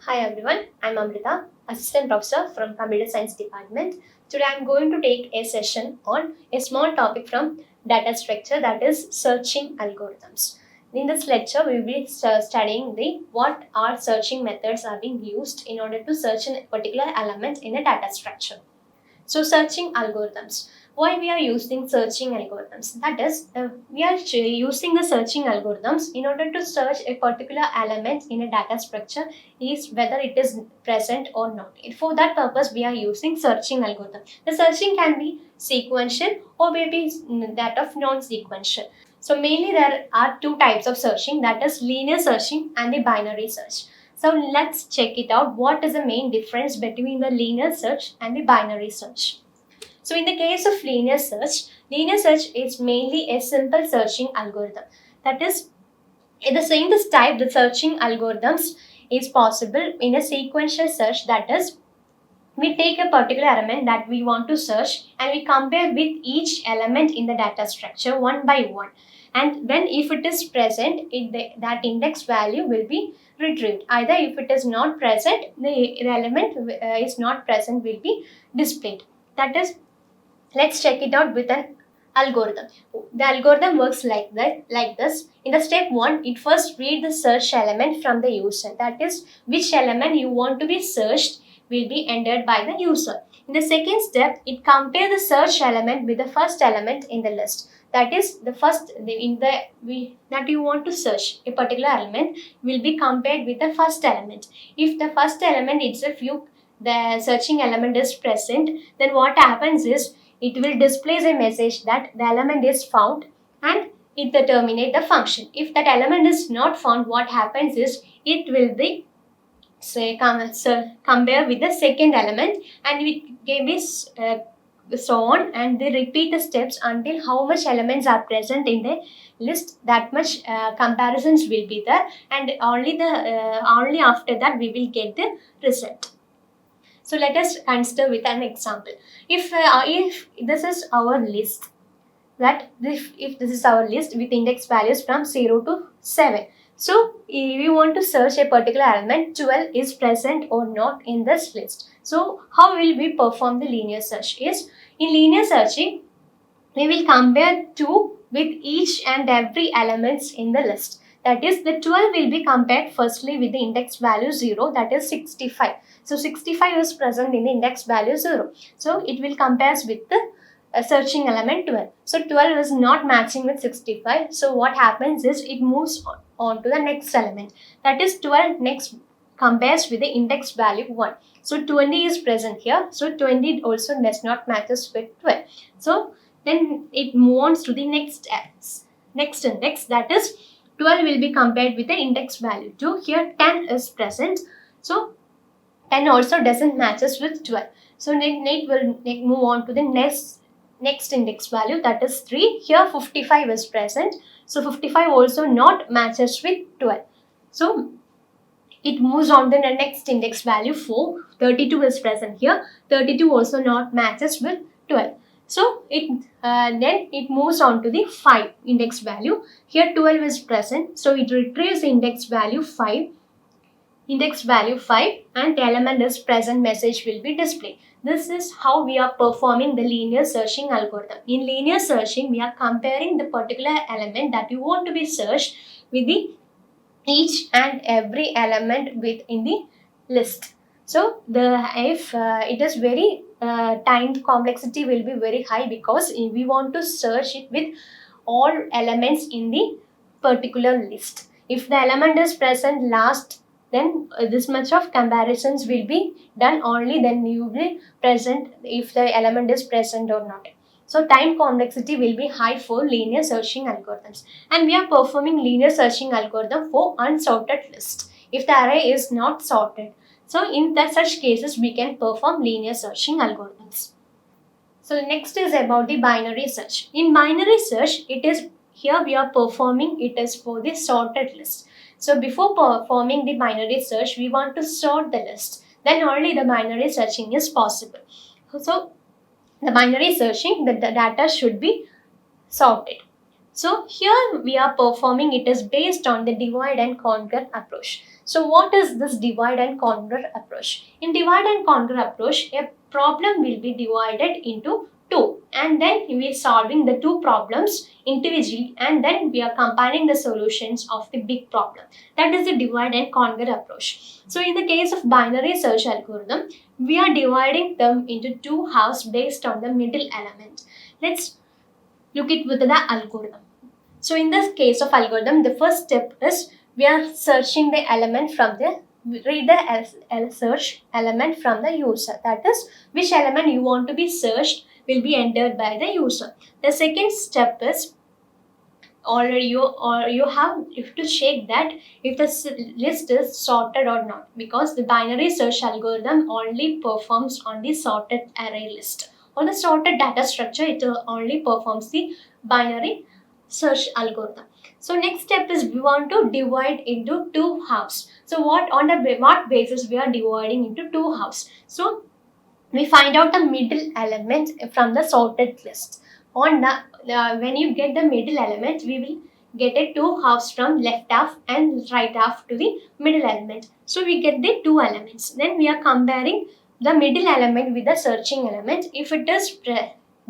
Hi everyone, I'm Amrutha, Assistant Professor from Computer Science Department. Today I'm going to take a session on a small topic from data structure, that is searching algorithms. In this lecture, we will be studying what are searching methods are being used in order to search a particular element in a data structure. So searching algorithms. Why we are using searching algorithms? That is, we are using the searching algorithms in order to search a particular element in a data structure is whether it is present or not. For that purpose, we are using searching algorithm. The searching can be sequential or maybe that of non-sequential. So mainly there are two types of searching, that is linear searching and the binary search. So let's check it out. What is the main difference between the linear search and the binary search? So in the case of linear search is mainly a simple searching algorithm. That is, in the same type, the searching algorithms is possible in a sequential search. That is, we take a particular element that we want to search and we compare with each element in the data structure one by one. And then if it is present, that index value will be retrieved. Either if it is not present, the element is not present will be displayed. That is, let's check it out with an algorithm. The algorithm works like this. In the step 1, it first read the search element from the user. That is, which element you want to be searched will be entered by the user. In the second step, it compare the search element with the first element in the list. That is, that you want to search a particular element will be compared with the first element. If the first element itself the searching element is present, then what happens is it will display a message that the element is found and it will terminate the function. If that element is not found, what happens is it will be compare with the second element and we give this so on, and they repeat the steps until how much elements are present in the list, that much comparisons will be there, and only after that we will get the result. So let us consider with an example. If this is our list, if this is our list with index values from 0 to 7. So if we want to search a particular element, 12 is present or not in this list. So how will we perform the linear search? Is in linear searching, we will compare 2 with each and every elements in the list. That is, the 12 will be compared firstly with the index value 0, that is 65. So 65 is present in the index value 0. So it will compare with the searching element 12. So 12 is not matching with 65. So what happens is it moves on to the next element. That is, 12 next compares with the index value 1. So 20 is present here. So 20 also does not matches with 12. So then it moves on to the next index, that is 12 will be compared with the index value 2. Here 10 is present. So 10 also doesn't matches with 12. So it will move on to the next index value, that is 3. Here 55 is present. So 55 also not matches with 12. So it moves on to the next index value 4. 32 is present here. 32 also not matches with 12. So then it moves on to the 5 index value. Here 12 is present. So it retrieves the index value 5. And the element is present message will be displayed. This is how we are performing the linear searching algorithm. In linear searching, we are comparing the particular element that you want to be searched with each and every element within the list. So if it is very time complexity will be very high, because we want to search it with all elements in the particular list. If the element is present last, then this much of comparisons will be done, only then you will present if the element is present or not. So time complexity will be high for linear searching algorithms, and we are performing linear searching algorithm for unsorted list if the array is not sorted. So in such cases, we can perform linear searching algorithms. So next is about the binary search. In binary search, here we are performing it is for the sorted list. So before performing the binary search, we want to sort the list. Then only the binary searching is possible. So the binary searching, the data should be sorted. So here we are performing it is based on the divide and conquer approach. So what is this divide and conquer approach? In divide and conquer approach, a problem will be divided into two, and then we are solving the two problems individually, and then we are combining the solutions of the big problem. That is the divide and conquer approach. So in the case of binary search algorithm, we are dividing them into two halves based on the middle element. Let's look it with the algorithm. So in this case of algorithm, the first step is we are searching the element from the read the search element from the user. That is, which element you want to be searched will be entered by the user. The second step is already you have to check that if the list is sorted or not, because the binary search algorithm only performs on the sorted array list. On the sorted data structure, it only performs the binary search algorithm. So next step is we want to divide into two halves. So what basis we are dividing into two halves? So we find out the middle element from the sorted list. On the when you get the middle element, we will get a two halves from left half and right half to the middle element. So we get the two elements. Then we are comparing the middle element with the searching element. If it is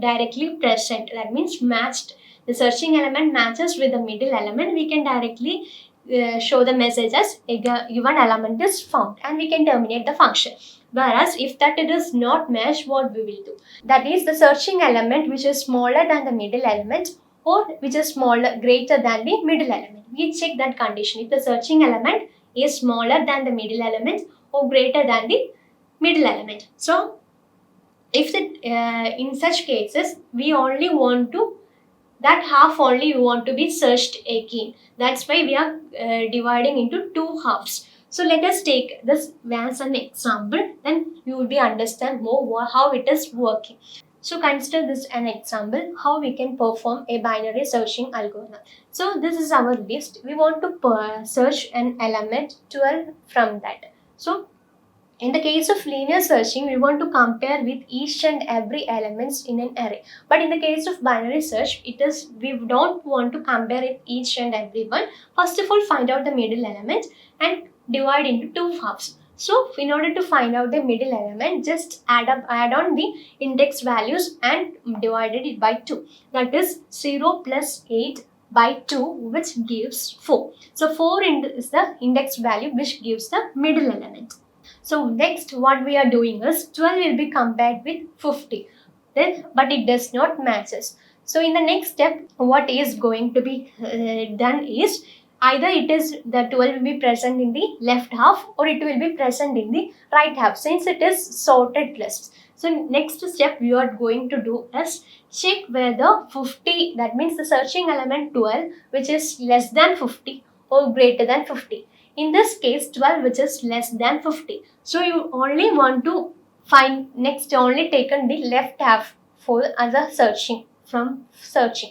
directly present, that means matched, the searching element matches with the middle element, we can directly show the message as a given element is found, and we can terminate the function. Whereas if that it is not matched, what we will do? That is the searching element which is smaller than the middle element or which is greater than the middle element. We check that condition. If the searching element is smaller than the middle element or greater than the middle element. So if in such cases, we only want to that half only you want to be searched again. That's why we are dividing into two halves. So let us take this as an example, then you will be understand more how it is working. So consider this an example how we can perform a binary searching algorithm. So this is our list. We want to search an element 12 from that. So in the case of linear searching, we want to compare with each and every elements in an array. But in the case of binary search, we don't want to compare with each and every one. First of all, find out the middle element and divide into two halves. So in order to find out the middle element, just add on the index values and divided it by 2. That is 0 plus 8 by 2, which gives 4. So 4 is the index value which gives the middle element. So next what we are doing is 12 will be compared with 50, but it does not matches. So in the next step, what is going to be done is either it is the 12 will be present in the left half or it will be present in the right half, since it is sorted list. So next step we are going to do is check whether 50, that means the searching element 12, which is less than 50 or greater than 50. In this case 12 which is less than 50. So you only want to find next only taken the left half for other searching from searching.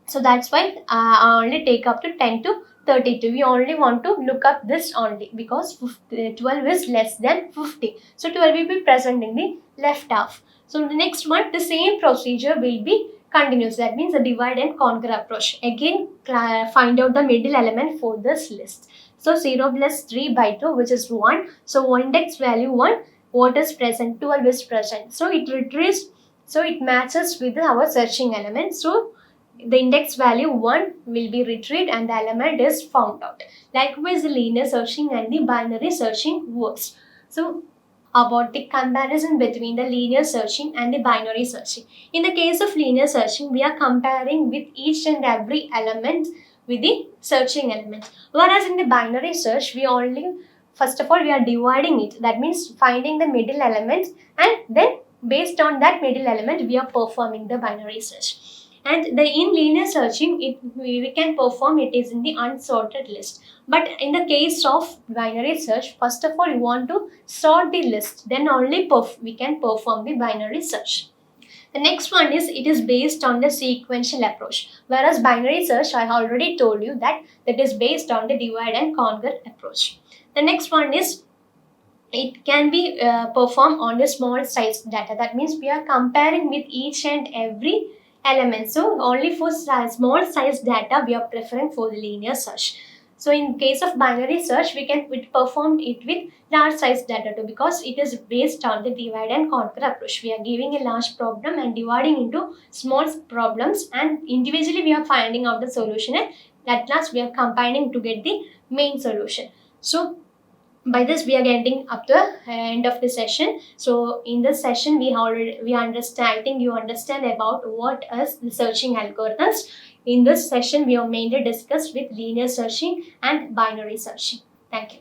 So that's why I only take up to 10 to 32. We only want to look up this only because 12 is less than 50. So 12 will be present in the left half. So the next one, the same procedure will be continuous. That means the divide and conquer approach. Again, find out the middle element for this list. So 0 plus 3 by 2, which is 1. So index value 1, what is present? 12 is present. So it retrieves, so it matches with our searching element. So the index value 1 will be retrieved and the element is found out. Likewise, the linear searching and the binary searching works. So about the comparison between the linear searching and the binary searching. In the case of linear searching, we are comparing with each and every element with the searching element. Whereas in the binary search, first of all, we are dividing it. That means finding the middle element, and then based on that middle element, we are performing the binary search. And in linear searching, we can perform it is in the unsorted list. But in the case of binary search, first of all, you want to sort the list. Then only we can perform the binary search. The next one is it is based on the sequential approach. Whereas binary search, I already told you that is based on the divide and conquer approach. The next one is it can be performed on the small size data. That means we are comparing with each and every elements. So only for small size data we are preferring for the linear search. So in case of binary search, we performed it with large size data too, because it is based on the divide and conquer approach. We are giving a large problem and dividing into small problems, and individually we are finding out the solution, and at last we are combining to get the main solution. So by this we are getting up to the end of the session. So in this session we understand, I think you understand about what is the searching algorithms. In this session we have mainly discussed with linear searching and binary searching. Thank you.